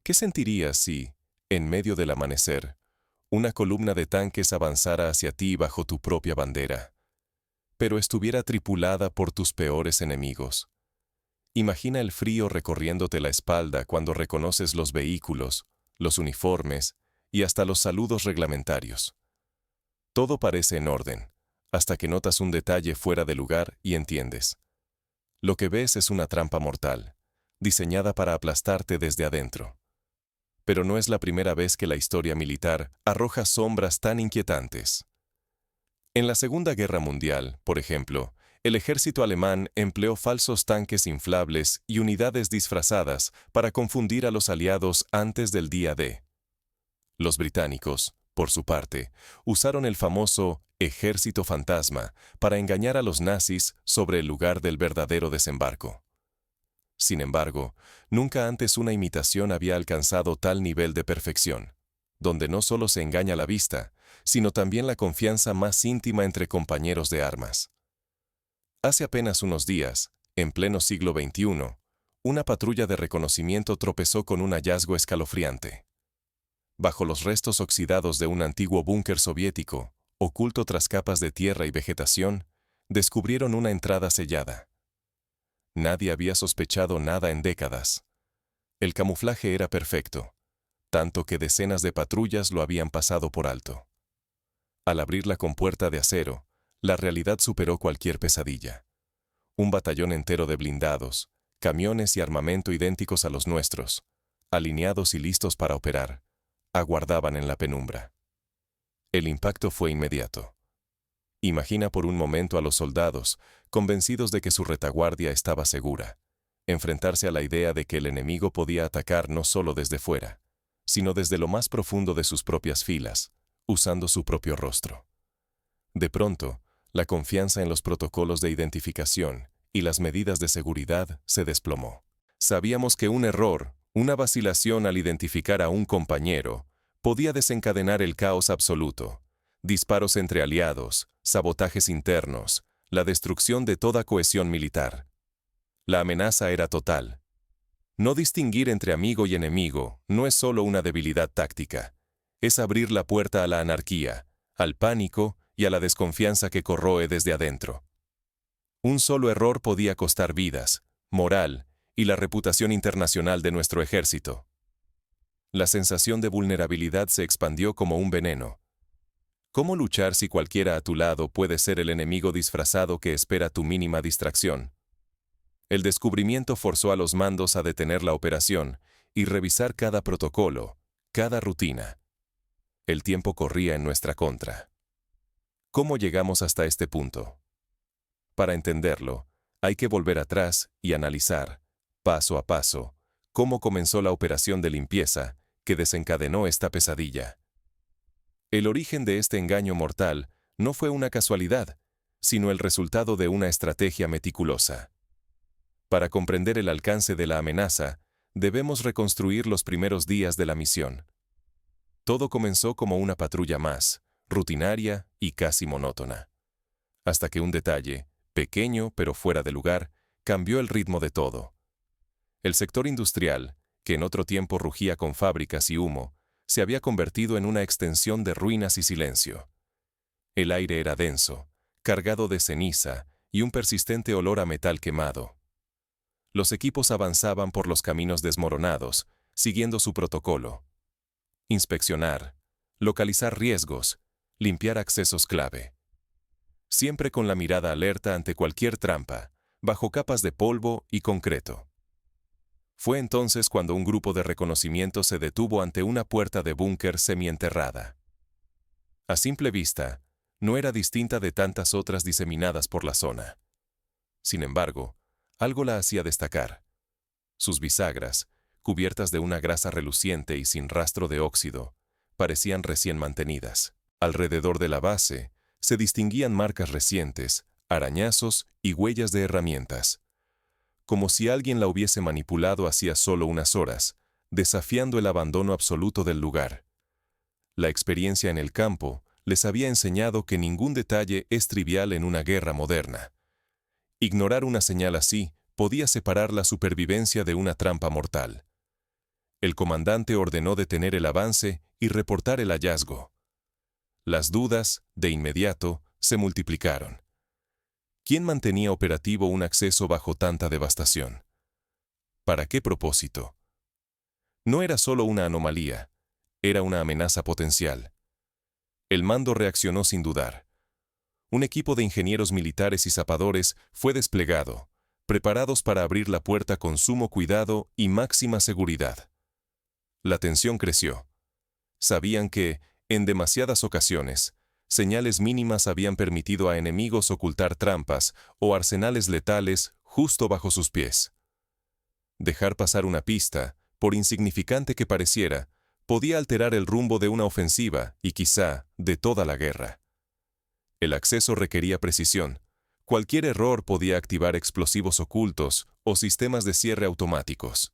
¿Qué sentirías si, en medio del amanecer, una columna de tanques avanzara hacia ti bajo tu propia bandera, pero estuviera tripulada por tus peores enemigos? Imagina el frío recorriéndote la espalda cuando reconoces los vehículos, los uniformes y hasta los saludos reglamentarios. Todo parece en orden, hasta que notas un detalle fuera de lugar y entiendes. Lo que ves es una trampa mortal, diseñada para aplastarte desde adentro. Pero no es la primera vez que la historia militar arroja sombras tan inquietantes. En la Segunda Guerra Mundial, por ejemplo, el ejército alemán empleó falsos tanques inflables y unidades disfrazadas para confundir a los aliados antes del día D. Los británicos, por su parte, usaron el famoso ejército fantasma para engañar a los nazis sobre el lugar del verdadero desembarco. Sin embargo, nunca antes una imitación había alcanzado tal nivel de perfección, donde no solo se engaña la vista, sino también la confianza más íntima entre compañeros de armas. Hace apenas unos días, en pleno siglo XXI, una patrulla de reconocimiento tropezó con un hallazgo escalofriante. Bajo los restos oxidados de un antiguo búnker soviético, oculto tras capas de tierra y vegetación, descubrieron una entrada sellada. Nadie había sospechado nada en décadas. El camuflaje era perfecto, tanto que decenas de patrullas lo habían pasado por alto. Al abrir la compuerta de acero, la realidad superó cualquier pesadilla. Un batallón entero de blindados, camiones y armamento idénticos a los nuestros, alineados y listos para operar, aguardaban en la penumbra. El impacto fue inmediato. Imagina por un momento a los soldados, convencidos de que su retaguardia estaba segura, enfrentarse a la idea de que el enemigo podía atacar no solo desde fuera, sino desde lo más profundo de sus propias filas, usando su propio rostro. De pronto, la confianza en los protocolos de identificación y las medidas de seguridad se desplomó. Sabíamos que un error, una vacilación al identificar a un compañero, podía desencadenar el caos absoluto. Disparos entre aliados, sabotajes internos, la destrucción de toda cohesión militar. La amenaza era total. No distinguir entre amigo y enemigo no es solo una debilidad táctica, es abrir la puerta a la anarquía, al pánico y a la desconfianza que corroe desde adentro. Un solo error podía costar vidas, moral y la reputación internacional de nuestro ejército. La sensación de vulnerabilidad se expandió como un veneno. ¿Cómo luchar si cualquiera a tu lado puede ser el enemigo disfrazado que espera tu mínima distracción? El descubrimiento forzó a los mandos a detener la operación y revisar cada protocolo, cada rutina. El tiempo corría en nuestra contra. ¿Cómo llegamos hasta este punto? Para entenderlo, hay que volver atrás y analizar, paso a paso, cómo comenzó la operación de limpieza que desencadenó esta pesadilla. El origen de este engaño mortal no fue una casualidad, sino el resultado de una estrategia meticulosa. Para comprender el alcance de la amenaza, debemos reconstruir los primeros días de la misión. Todo comenzó como una patrulla más, rutinaria y casi monótona. Hasta que un detalle, pequeño pero fuera de lugar, cambió el ritmo de todo. El sector industrial, que en otro tiempo rugía con fábricas y humo, se había convertido en una extensión de ruinas y silencio. El aire era denso, cargado de ceniza y un persistente olor a metal quemado. Los equipos avanzaban por los caminos desmoronados, siguiendo su protocolo. Inspeccionar, localizar riesgos, limpiar accesos clave. Siempre con la mirada alerta ante cualquier trampa, bajo capas de polvo y concreto. Fue entonces cuando un grupo de reconocimiento se detuvo ante una puerta de búnker semienterrada. A simple vista, no era distinta de tantas otras diseminadas por la zona. Sin embargo, algo la hacía destacar. Sus bisagras, cubiertas de una grasa reluciente y sin rastro de óxido, parecían recién mantenidas. Alrededor de la base, se distinguían marcas recientes, arañazos y huellas de herramientas. Como si alguien la hubiese manipulado hacía solo unas horas, desafiando el abandono absoluto del lugar. La experiencia en el campo les había enseñado que ningún detalle es trivial en una guerra moderna. Ignorar una señal así podía separar la supervivencia de una trampa mortal. el comandante ordenó detener el avance y reportar el hallazgo. Las dudas, de inmediato, se multiplicaron. ¿Quién mantenía operativo un acceso bajo tanta devastación? ¿Para qué propósito? No era solo una anomalía, era una amenaza potencial. El mando reaccionó sin dudar. Un equipo de ingenieros militares y zapadores fue desplegado, preparados para abrir la puerta con sumo cuidado y máxima seguridad. La tensión creció. Sabían que, en demasiadas ocasiones, señales mínimas habían permitido a enemigos ocultar trampas o arsenales letales justo bajo sus pies. Dejar pasar una pista, por insignificante que pareciera, podía alterar el rumbo de una ofensiva y quizá de toda la guerra. El acceso requería precisión. Cualquier error podía activar explosivos ocultos o sistemas de cierre automáticos.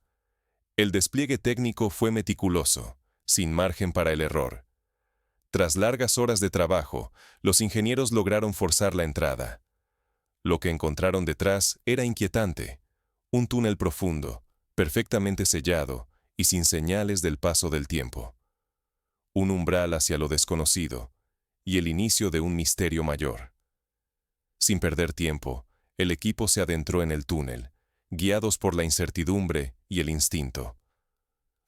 El despliegue técnico fue meticuloso, sin margen para el error. Tras largas horas de trabajo, los ingenieros lograron forzar la entrada. Lo que encontraron detrás era inquietante. Un túnel profundo, perfectamente sellado y sin señales del paso del tiempo. Un umbral hacia lo desconocido y el inicio de un misterio mayor. Sin perder tiempo, el equipo se adentró en el túnel, guiados por la incertidumbre y el instinto.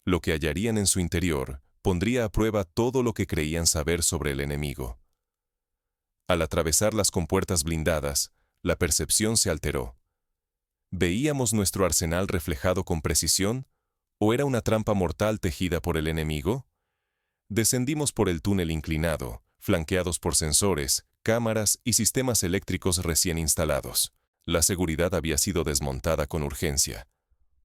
Lo que hallarían en su interior pondría a prueba todo lo que creían saber sobre el enemigo. Al atravesar las compuertas blindadas, la percepción se alteró. ¿Veíamos nuestro arsenal reflejado con precisión? ¿O era una trampa mortal tejida por el enemigo? Descendimos por el túnel inclinado, flanqueados por sensores, cámaras y sistemas eléctricos recién instalados. La seguridad había sido desmontada con urgencia.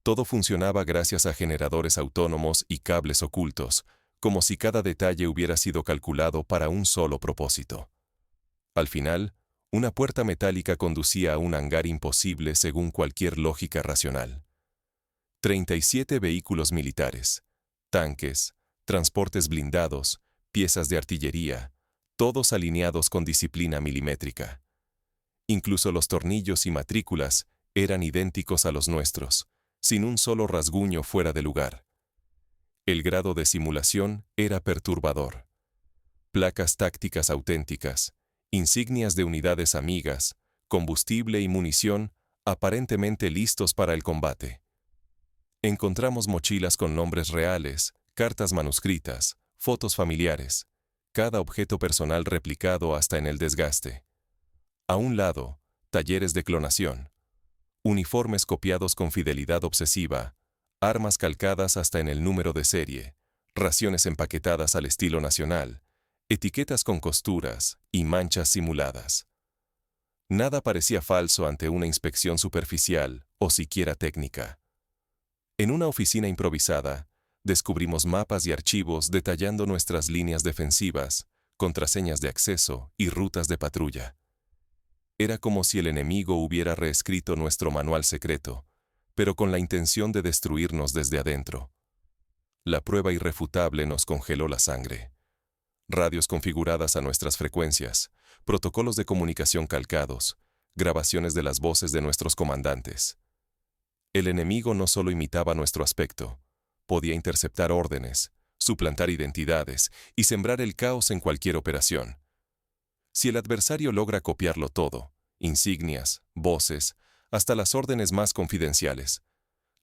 Todo funcionaba gracias a generadores autónomos y cables ocultos, como si cada detalle hubiera sido calculado para un solo propósito. Al final, una puerta metálica conducía a un hangar imposible según cualquier lógica racional. 37 vehículos militares, tanques, transportes blindados, piezas de artillería, todos alineados con disciplina milimétrica. Incluso los tornillos y matrículas eran idénticos a los nuestros, sin un solo rasguño fuera de lugar. El grado de simulación era perturbador. Placas tácticas auténticas, insignias de unidades amigas, combustible y munición aparentemente listos para el combate. Encontramos mochilas con nombres reales, cartas manuscritas, fotos familiares, cada objeto personal replicado hasta en el desgaste. A un lado, talleres de clonación, uniformes copiados con fidelidad obsesiva, armas calcadas hasta en el número de serie, raciones empaquetadas al estilo nacional, etiquetas con costuras y manchas simuladas. Nada parecía falso ante una inspección superficial o siquiera técnica. En una oficina improvisada, descubrimos mapas y archivos detallando nuestras líneas defensivas, contraseñas de acceso y rutas de patrulla. Era como si el enemigo hubiera reescrito nuestro manual secreto, pero con la intención de destruirnos desde adentro. La prueba irrefutable nos congeló la sangre. Radios configuradas a nuestras frecuencias, protocolos de comunicación calcados, grabaciones de las voces de nuestros comandantes. El enemigo no solo imitaba nuestro aspecto, podía interceptar órdenes, suplantar identidades y sembrar el caos en cualquier operación. Si el adversario logra copiarlo todo, insignias, voces, hasta las órdenes más confidenciales,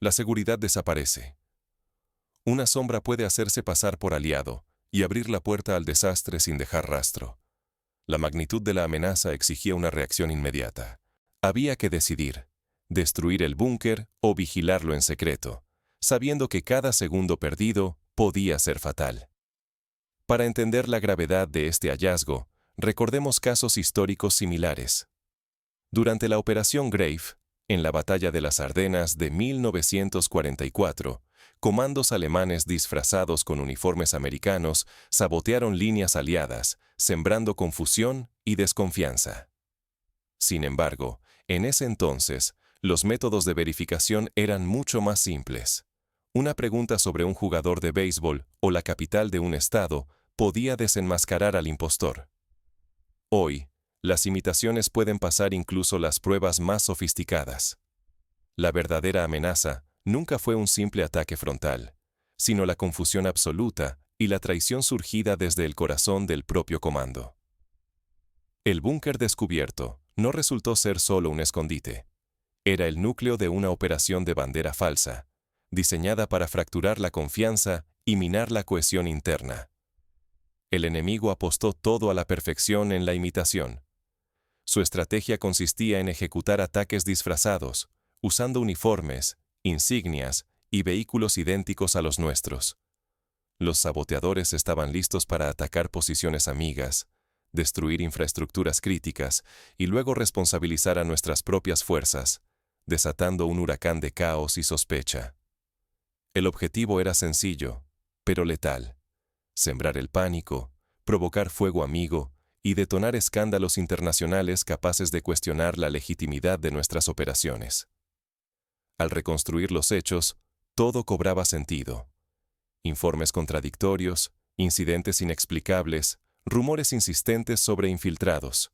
la seguridad desaparece. Una sombra puede hacerse pasar por aliado y abrir la puerta al desastre sin dejar rastro. La magnitud de la amenaza exigía una reacción inmediata. Había que decidir, destruir el búnker o vigilarlo en secreto, sabiendo que cada segundo perdido podía ser fatal. Para entender la gravedad de este hallazgo, recordemos casos históricos similares. Durante la Operación Grave, en la Batalla de las Ardenas de 1944, comandos alemanes disfrazados con uniformes americanos sabotearon líneas aliadas, sembrando confusión y desconfianza. Sin embargo, en ese entonces, los métodos de verificación eran mucho más simples. Una pregunta sobre un jugador de béisbol o la capital de un estado podía desenmascarar al impostor. Hoy, las imitaciones pueden pasar incluso las pruebas más sofisticadas. La verdadera amenaza nunca fue un simple ataque frontal. sino la confusión absoluta y la traición surgida desde el corazón del propio comando. El búnker descubierto no resultó ser solo un escondite. Era el núcleo de una operación de bandera falsa, diseñada para fracturar la confianza y minar la cohesión interna. El enemigo apostó todo a la perfección en la imitación. Su estrategia consistía en ejecutar ataques disfrazados, usando uniformes, insignias y vehículos idénticos a los nuestros. Los saboteadores estaban listos para atacar posiciones amigas, destruir infraestructuras críticas y luego responsabilizar a nuestras propias fuerzas, desatando un huracán de caos y sospecha. El objetivo era sencillo, pero letal: sembrar el pánico, provocar fuego amigo y detonar escándalos internacionales capaces de cuestionar la legitimidad de nuestras operaciones. Al reconstruir los hechos, todo cobraba sentido. Informes contradictorios, incidentes inexplicables, rumores insistentes sobre infiltrados.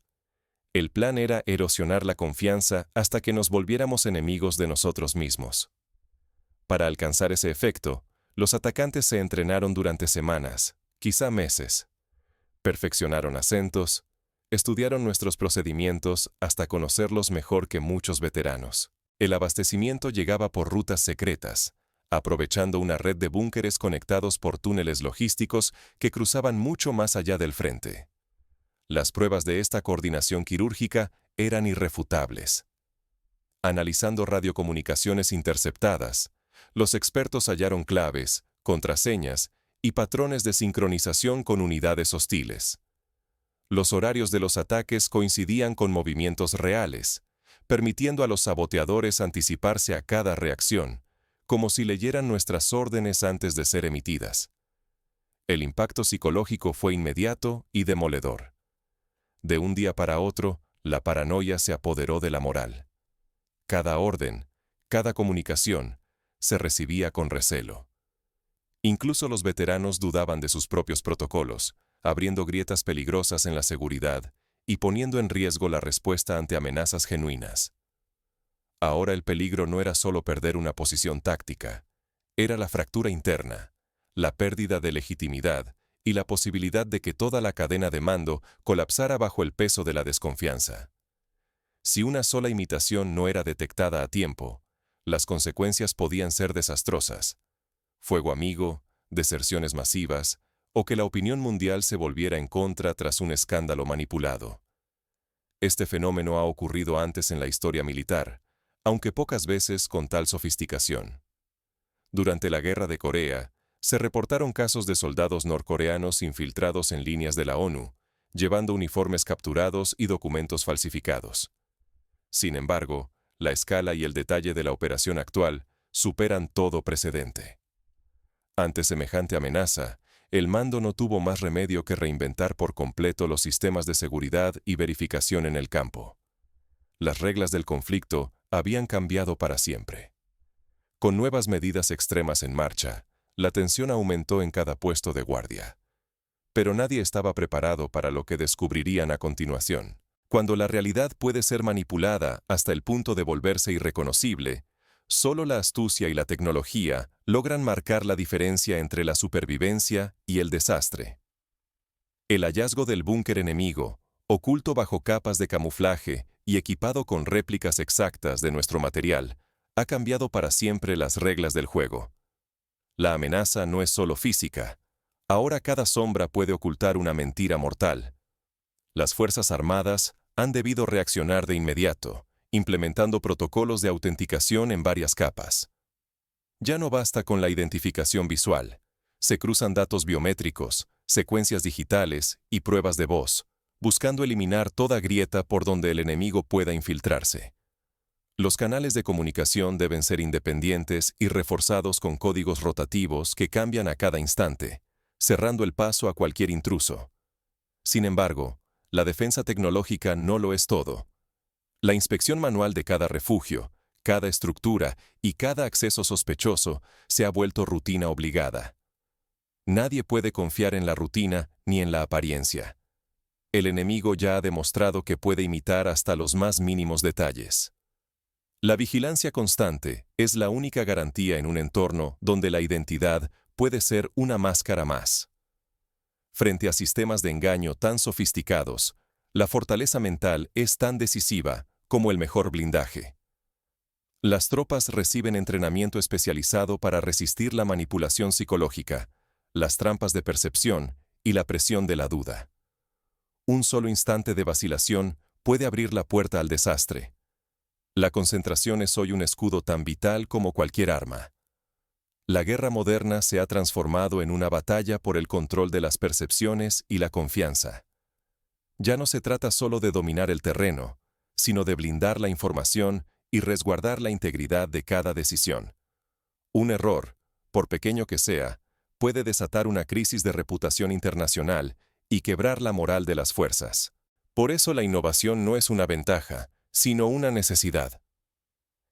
El plan era erosionar la confianza hasta que nos volviéramos enemigos de nosotros mismos. Para alcanzar ese efecto, los atacantes se entrenaron durante semanas, quizá meses. Perfeccionaron acentos, estudiaron nuestros procedimientos hasta conocerlos mejor que muchos veteranos. El abastecimiento llegaba por rutas secretas, aprovechando una red de búnkeres conectados por túneles logísticos que cruzaban mucho más allá del frente. Las pruebas de esta coordinación quirúrgica eran irrefutables. Analizando radiocomunicaciones interceptadas, los expertos hallaron claves, contraseñas y patrones de sincronización con unidades hostiles. Los horarios de los ataques coincidían con movimientos reales, permitiendo a los saboteadores anticiparse a cada reacción, como si leyeran nuestras órdenes antes de ser emitidas. El impacto psicológico fue inmediato y demoledor. De un día para otro, la paranoia se apoderó de la moral. Cada orden, cada comunicación, se recibía con recelo. Incluso los veteranos dudaban de sus propios protocolos, abriendo grietas peligrosas en la seguridad y poniendo en riesgo la respuesta ante amenazas genuinas. Ahora el peligro no era solo perder una posición táctica, era la fractura interna, la pérdida de legitimidad y la posibilidad de que toda la cadena de mando colapsara bajo el peso de la desconfianza. Si una sola imitación no era detectada a tiempo, las consecuencias podían ser desastrosas: fuego amigo, deserciones masivas, o que la opinión mundial se volviera en contra tras un escándalo manipulado. Este fenómeno ha ocurrido antes en la historia militar, aunque pocas veces con tal sofisticación. Durante la Guerra de Corea, se reportaron casos de soldados norcoreanos infiltrados en líneas de la ONU, llevando uniformes capturados y documentos falsificados. Sin embargo, la escala y el detalle de la operación actual superan todo precedente. Ante semejante amenaza, el mando no tuvo más remedio que reinventar por completo los sistemas de seguridad y verificación en el campo. Las reglas del conflicto habían cambiado para siempre. Con nuevas medidas extremas en marcha, la tensión aumentó en cada puesto de guardia. Pero nadie estaba preparado para lo que descubrirían a continuación. Cuando la realidad puede ser manipulada hasta el punto de volverse irreconocible, solo la astucia y la tecnología logran marcar la diferencia entre la supervivencia y el desastre. El hallazgo del búnker enemigo, oculto bajo capas de camuflaje y equipado con réplicas exactas de nuestro material, ha cambiado para siempre las reglas del juego. La amenaza no es solo física. Ahora cada sombra puede ocultar una mentira mortal. Las Fuerzas Armadas han debido reaccionar de inmediato, implementando protocolos de autenticación en varias capas. Ya no basta con la identificación visual. Se cruzan datos biométricos, secuencias digitales y pruebas de voz, buscando eliminar toda grieta por donde el enemigo pueda infiltrarse. Los canales de comunicación deben ser independientes y reforzados con códigos rotativos que cambian a cada instante, cerrando el paso a cualquier intruso. Sin embargo, la defensa tecnológica no lo es todo. La inspección manual de cada refugio, cada estructura y cada acceso sospechoso se ha vuelto rutina obligada. Nadie puede confiar en la rutina ni en la apariencia. El enemigo ya ha demostrado que puede imitar hasta los más mínimos detalles. La vigilancia constante es la única garantía en un entorno donde la identidad puede ser una máscara más. Frente a sistemas de engaño tan sofisticados, la fortaleza mental es tan decisiva como el mejor blindaje. Las tropas reciben entrenamiento especializado para resistir la manipulación psicológica, las trampas de percepción y la presión de la duda. Un solo instante de vacilación puede abrir la puerta al desastre. La concentración es hoy un escudo tan vital como cualquier arma. La guerra moderna se ha transformado en una batalla por el control de las percepciones y la confianza. Ya no se trata solo de dominar el terreno, sino de blindar la información y resguardar la integridad de cada decisión. Un error, por pequeño que sea, puede desatar una crisis de reputación internacional y quebrar la moral de las fuerzas. Por eso la innovación no es una ventaja, sino una necesidad.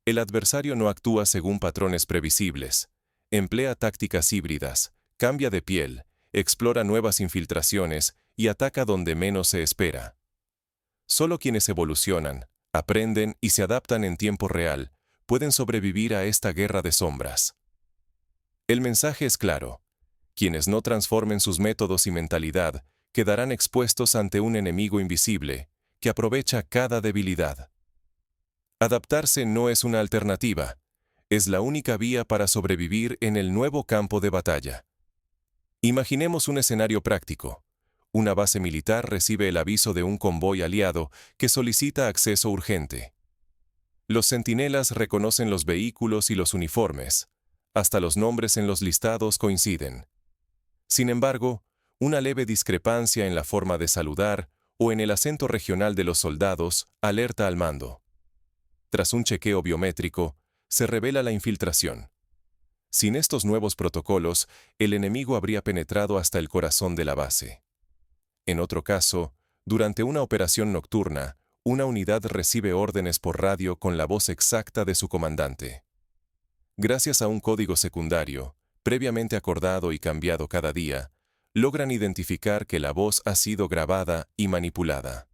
El adversario no actúa según patrones previsibles, emplea tácticas híbridas, cambia de piel, explora nuevas infiltraciones y ataca donde menos se espera. Solo quienes evolucionan, aprenden y se adaptan en tiempo real pueden sobrevivir a esta guerra de sombras. El mensaje es claro: quienes no transformen sus métodos y mentalidad quedarán expuestos ante un enemigo invisible que aprovecha cada debilidad. Adaptarse no es una alternativa, es la única vía para sobrevivir en el nuevo campo de batalla. Imaginemos un escenario práctico. Una base militar recibe el aviso de un convoy aliado que solicita acceso urgente. Los centinelas reconocen los vehículos y los uniformes. Hasta los nombres en los listados coinciden. Sin embargo, una leve discrepancia en la forma de saludar o en el acento regional de los soldados alerta al mando. Tras un chequeo biométrico, se revela la infiltración. Sin estos nuevos protocolos, el enemigo habría penetrado hasta el corazón de la base. En otro caso, durante una operación nocturna, una unidad recibe órdenes por radio con la voz exacta de su comandante. Gracias a un código secundario, previamente acordado y cambiado cada día, logran identificar que la voz ha sido grabada y manipulada.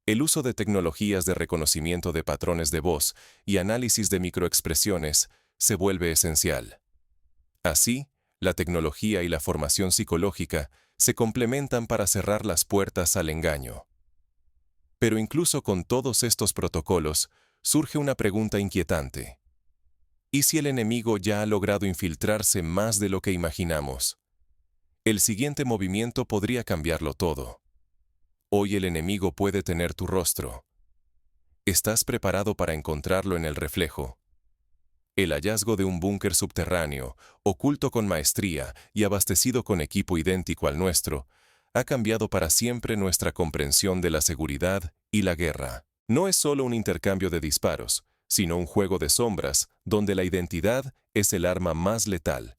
El uso de tecnologías de reconocimiento de patrones de voz y análisis de microexpresiones se vuelve esencial. Así, la tecnología y la formación psicológica se complementan para cerrar las puertas al engaño. Pero incluso con todos estos protocolos, surge una pregunta inquietante. ¿Y si el enemigo ya ha logrado infiltrarse más de lo que imaginamos? El siguiente movimiento podría cambiarlo todo. Hoy el enemigo puede tener tu rostro. ¿Estás preparado para encontrarlo en el reflejo? El hallazgo de un búnker subterráneo, oculto con maestría y abastecido con equipo idéntico al nuestro, ha cambiado para siempre nuestra comprensión de la seguridad y la guerra. No es solo un intercambio de disparos, sino un juego de sombras donde la identidad es el arma más letal.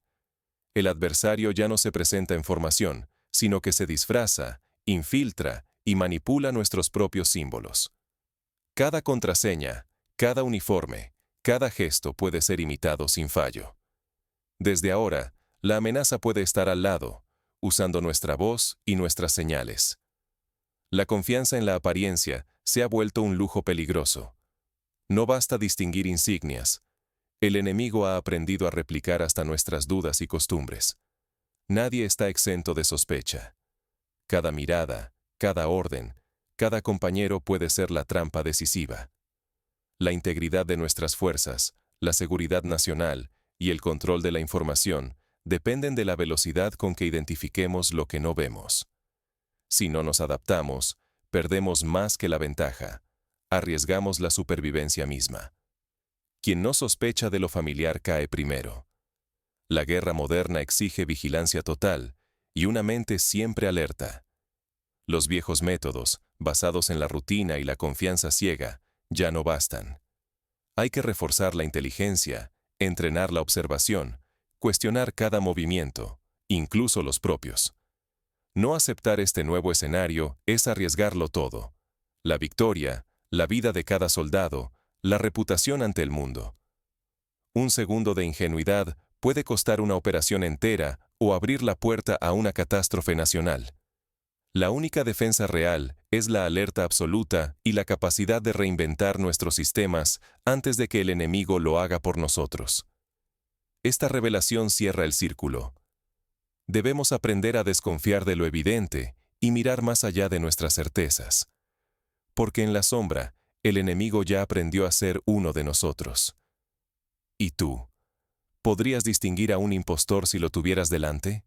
El adversario ya no se presenta en formación, sino que se disfraza, infiltra y manipula nuestros propios símbolos. Cada contraseña, cada uniforme, cada gesto puede ser imitado sin fallo. Desde ahora, la amenaza puede estar al lado, usando nuestra voz y nuestras señales. La confianza en la apariencia se ha vuelto un lujo peligroso. No basta distinguir insignias. El enemigo ha aprendido a replicar hasta nuestras dudas y costumbres. Nadie está exento de sospecha. Cada mirada, cada orden, cada compañero puede ser la trampa decisiva. La integridad de nuestras fuerzas, la seguridad nacional y el control de la información dependen de la velocidad con que identifiquemos lo que no vemos. Si no nos adaptamos, perdemos más que la ventaja. Arriesgamos la supervivencia misma. Quien no sospecha de lo familiar cae primero. La guerra moderna exige vigilancia total y una mente siempre alerta. Los viejos métodos, basados en la rutina y la confianza ciega, ya no bastan. Hay que reforzar la inteligencia, entrenar la observación, cuestionar cada movimiento, incluso los propios. No aceptar este nuevo escenario es arriesgarlo todo. La victoria, la vida de cada soldado, la reputación ante el mundo. Un segundo de ingenuidad puede costar una operación entera o abrir la puerta a una catástrofe nacional. La única defensa real es la alerta absoluta y la capacidad de reinventar nuestros sistemas antes de que el enemigo lo haga por nosotros. Esta revelación cierra el círculo. Debemos aprender a desconfiar de lo evidente y mirar más allá de nuestras certezas. Porque en la sombra, el enemigo ya aprendió a ser uno de nosotros. ¿Y tú? ¿Podrías distinguir a un impostor si lo tuvieras delante?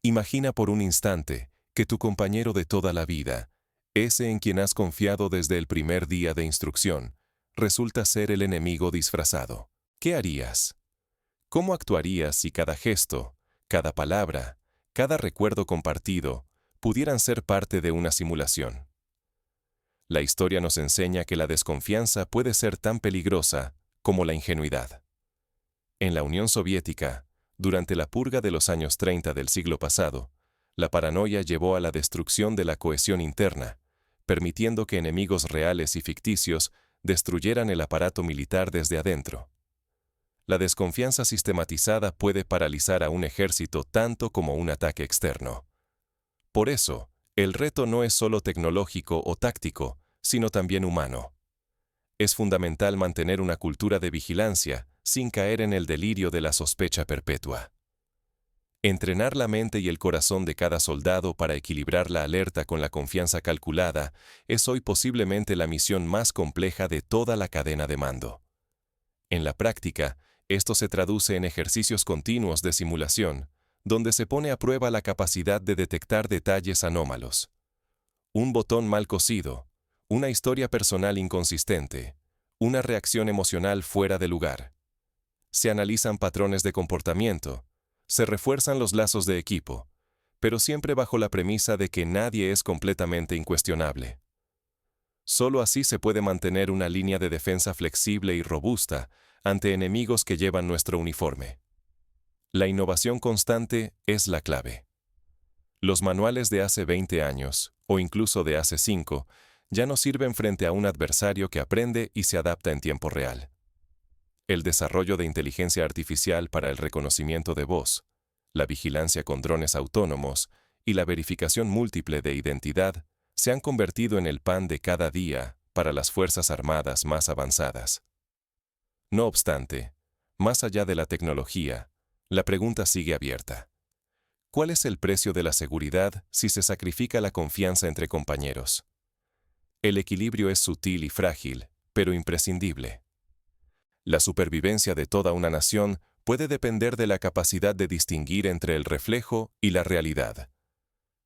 Imagina por un instante que tu compañero de toda la vida, ese en quien has confiado desde el primer día de instrucción, resulta ser el enemigo disfrazado. ¿Qué harías? ¿Cómo actuarías si cada gesto, cada palabra, cada recuerdo compartido pudieran ser parte de una simulación? La historia nos enseña que la desconfianza puede ser tan peligrosa como la ingenuidad. En la Unión Soviética, durante la purga de los años 30 del siglo pasado, la paranoia llevó a la destrucción de la cohesión interna, permitiendo que enemigos reales y ficticios destruyeran el aparato militar desde adentro. La desconfianza sistematizada puede paralizar a un ejército tanto como un ataque externo. Por eso, el reto no es solo tecnológico o táctico, sino también humano. Es fundamental mantener una cultura de vigilancia sin caer en el delirio de la sospecha perpetua. Entrenar la mente y el corazón de cada soldado para equilibrar la alerta con la confianza calculada es hoy posiblemente la misión más compleja de toda la cadena de mando. En la práctica, esto se traduce en ejercicios continuos de simulación, donde se pone a prueba la capacidad de detectar detalles anómalos. Un botón mal cosido, una historia personal inconsistente, una reacción emocional fuera de lugar. Se analizan patrones de comportamiento, se refuerzan los lazos de equipo, pero siempre bajo la premisa de que nadie es completamente incuestionable. Solo así se puede mantener una línea de defensa flexible y robusta ante enemigos que llevan nuestro uniforme. La innovación constante es la clave. Los manuales de hace 20 años, o incluso de hace 5, ya no sirven frente a un adversario que aprende y se adapta en tiempo real. El desarrollo de inteligencia artificial para el reconocimiento de voz, la vigilancia con drones autónomos y la verificación múltiple de identidad se han convertido en el pan de cada día para las Fuerzas Armadas más avanzadas. No obstante, más allá de la tecnología, la pregunta sigue abierta. ¿Cuál es el precio de la seguridad si se sacrifica la confianza entre compañeros? El equilibrio es sutil y frágil, pero imprescindible. La supervivencia de toda una nación puede depender de la capacidad de distinguir entre el reflejo y la realidad.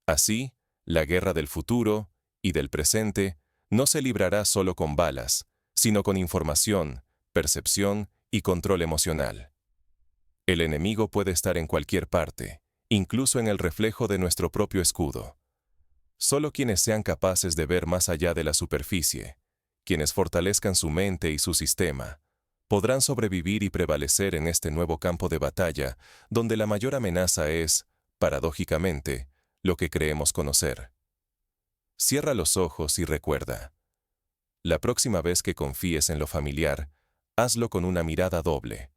Así, la guerra del futuro y del presente no se librará solo con balas, sino con información, percepción y control emocional. El enemigo puede estar en cualquier parte, incluso en el reflejo de nuestro propio escudo. Solo quienes sean capaces de ver más allá de la superficie, quienes fortalezcan su mente y su sistema, podrán sobrevivir y prevalecer en este nuevo campo de batalla, donde la mayor amenaza es, paradójicamente, lo que creemos conocer. Cierra los ojos y recuerda. La próxima vez que confíes en lo familiar, hazlo con una mirada doble.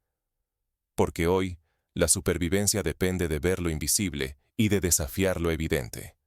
Porque hoy, la supervivencia depende de ver lo invisible y de desafiar lo evidente.